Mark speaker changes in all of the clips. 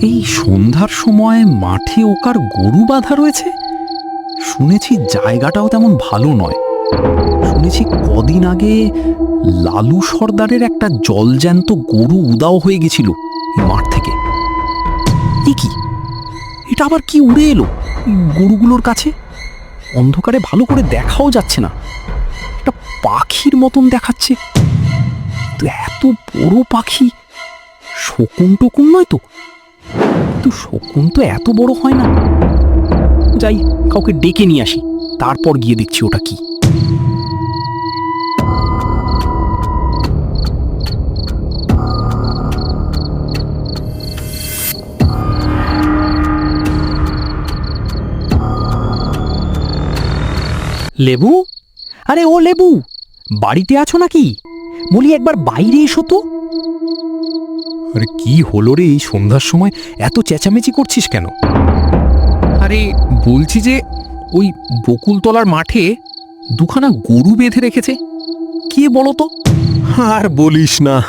Speaker 1: এই সন্ধ্যার সময় মাঠে ওকার গরু বাঁধা রয়েছে। শুনেছি জায়গাটাও তেমন ভালো নয়। শুনেছি কদিন আগে লালু সর্দারের একটা জলজ্যান্ত গরু উদাও হয়ে গেছিল এই মাঠ থেকে। কি এটা আবার কি উড়ে এলো গরুগুলোর কাছে? অন্ধকারে ভালো করে দেখাও যাচ্ছে না। একটা পাখির মতন দেখাচ্ছে। তো এত বড় পাখি, শকুন টকুন নয় তো? কিন্তু শকুন তো এত বড় হয় না। যাই, কাউকে ডেকে নিয়ে আসি, তারপর গিয়ে দেখছি ওটা কি। লেবু, আরে ও লেবু, বাড়িতে আছো নাকি? বলি একবার বাইরে এসো তো।
Speaker 2: আরে কি হলো রে, এই সন্ধ্যার সময় এত চেঁচামেচি করছিস কেন? আরে বলছি যে ওই বকুলতলার মাঠে দুখানা গরু বেঁধে রেখেছে। কে বলো তো? আর বলিস না,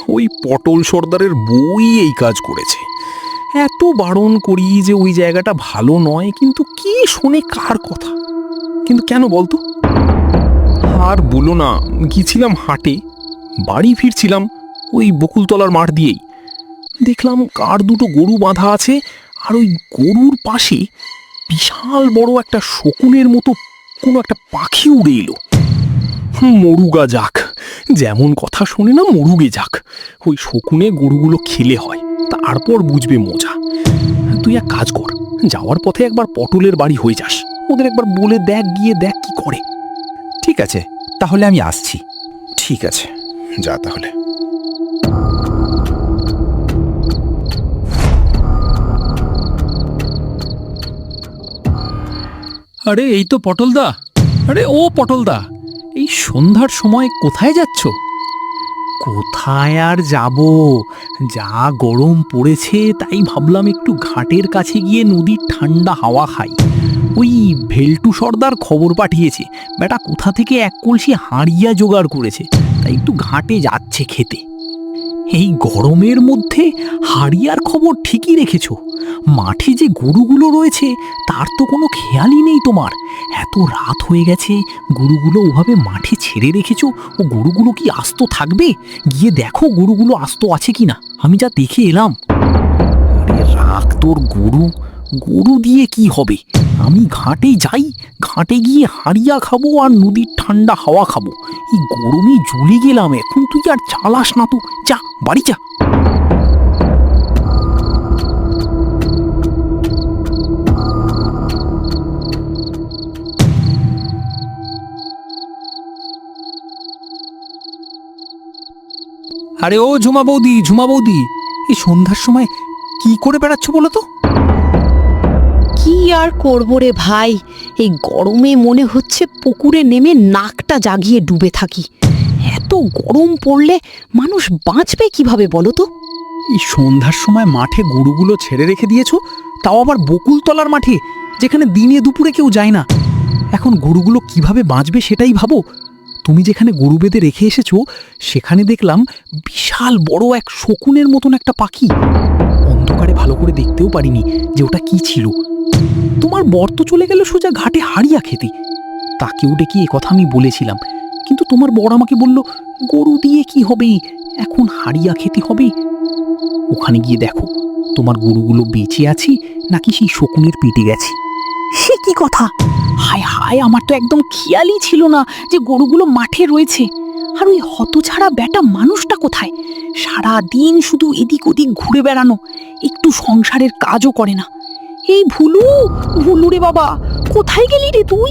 Speaker 2: ওই পটল সর্দারের বউই এই কাজ করেছে। এত বারণ করি যে ওই জায়গাটা ভালো নয়, কিন্তু কে শোনে কার কথা? কিন্তু কেন বলতো? আর বলো না, গিয়েছিলাম হাটে, বাড়ি ফিরছিলাম ওই বকুলতলার মাঠ দিয়েই, দেখলাম কার দুটো গরু বাঁধা আছে, আর ওই গরুর পাশে বিশাল বড় একটা শকুনের মতো কোনো একটা পাখি উড়ে এলো। মরুগা যাক, যেমন কথা শোনে না, মরুগে যাক। ওই শকুনে গরুগুলো খেলে হয়, তারপর বুঝবে মজা। তুই এক কাজ কর, যাওয়ার পথে একবার পটলের বাড়ি হয়ে যাস, ওদের একবার বলে দেখ, গিয়ে দেখ কি করে।
Speaker 1: ঠিক আছে, তাহলে আমি আসছি।
Speaker 2: ঠিক আছে, যা তাহলে।
Speaker 1: আরে এই তো পটলদা। আরে ও পটলদা, এই সন্ধ্যার সময় কোথায় যাচ্ছ? কোথায় আর যাব, যা গরম পড়েছে, তাই ভাবলাম একটু ঘাটের কাছে গিয়ে নদীর ঠান্ডা হাওয়া খাই। ওই ভেলটু সর্দার খবর পাঠিয়েছে, বেটা কোথা থেকে এক কলসি হাঁড়িয়া জোগাড় করেছে, তাই একটু ঘাটে যাচ্ছে খেতে। এই গরমের মধ্যে হাড়িয়ার খবর ঠিকই রেখেছ। মাঠে যে গরুগুলো রয়েছে তার তো কোনো খেয়ালই নেই তোমার। এত রাত হয়ে গেছে, গরুগুলো ওভাবে মাঠে ছেড়ে রেখেছো, ও গরুগুলো কি আস্ত থাকবে? গিয়ে দেখো গরুগুলো আস্ত আছে কিনা। আমি যা দেখে এলাম। আরে রাখ তোর গরু, গরু দিয়ে কি হবে? আমি ঘাটে যাই, ঘাটে গিয়ে হাড়িয়া খাবো আর নদীর ঠান্ডা হাওয়া খাবো। এই গরমে জ্বলে গেলাম এখন, তুই আর চালাস না তো, যা বাড়ি যা। আরে ও ঝুমা বৌদি, ঝুমা বৌদি, এই সন্ধ্যার সময় কি করে বেড়াচ্ছ বলো তো?
Speaker 3: কি আর করবো রে ভাই, এই গরমে মনে হচ্ছে পুকুরে নেমে নাকটা জাগিয়ে ডুবে থাকি। এত গরম পড়লে মানুষ বাঁচবে কিভাবে বলো তো?
Speaker 1: এই সন্ধ্যার সময় মাঠে গরুগুলো ছেড়ে রেখে দিয়েছো, তাও আবার বকুলতলার মাঠে, যেখানে দিনে দুপুরে কেউ যায় না। এখন গরুগুলো কিভাবে বাঁচবে সেটাই ভাবো। তুমি যেখানে গরু বেঁধে রেখে এসেছো সেখানে দেখলাম বিশাল বড় এক শকুনের মতন একটা পাখি। অন্ধকারে ভালো করে দেখতেও পারিনি যে ওটা কি ছিল। তোমার বর তো চলে গেল সোজা ঘাটে হাড়িয়া খেতে। তাকেও ডেকে এ কথা আমি বলেছিলাম, কিন্তু তোমার বর আমাকে বলল গরু দিয়ে কি হবে, এখন হাড়িয়া খেতে হবে। ওখানে গিয়ে দেখো তোমার গরুগুলো বেঁচে আছি নাকি সেই শকুনের পেটে গেছে।
Speaker 3: সে কি কথা? হায় হায়, আমার তো একদম খেয়ালই ছিল না যে গরুগুলো মাঠে রয়েছে। আর ওই হতছাড়া বেটা মানুষটা কোথায়? সারা দিন শুধু এদিক ওদিক ঘুরে বেড়ানো, একটু সংসারের কাজও করে না। এই ভুলু, ভুলু রে বাবা, কোথায় গেলি রে তুই?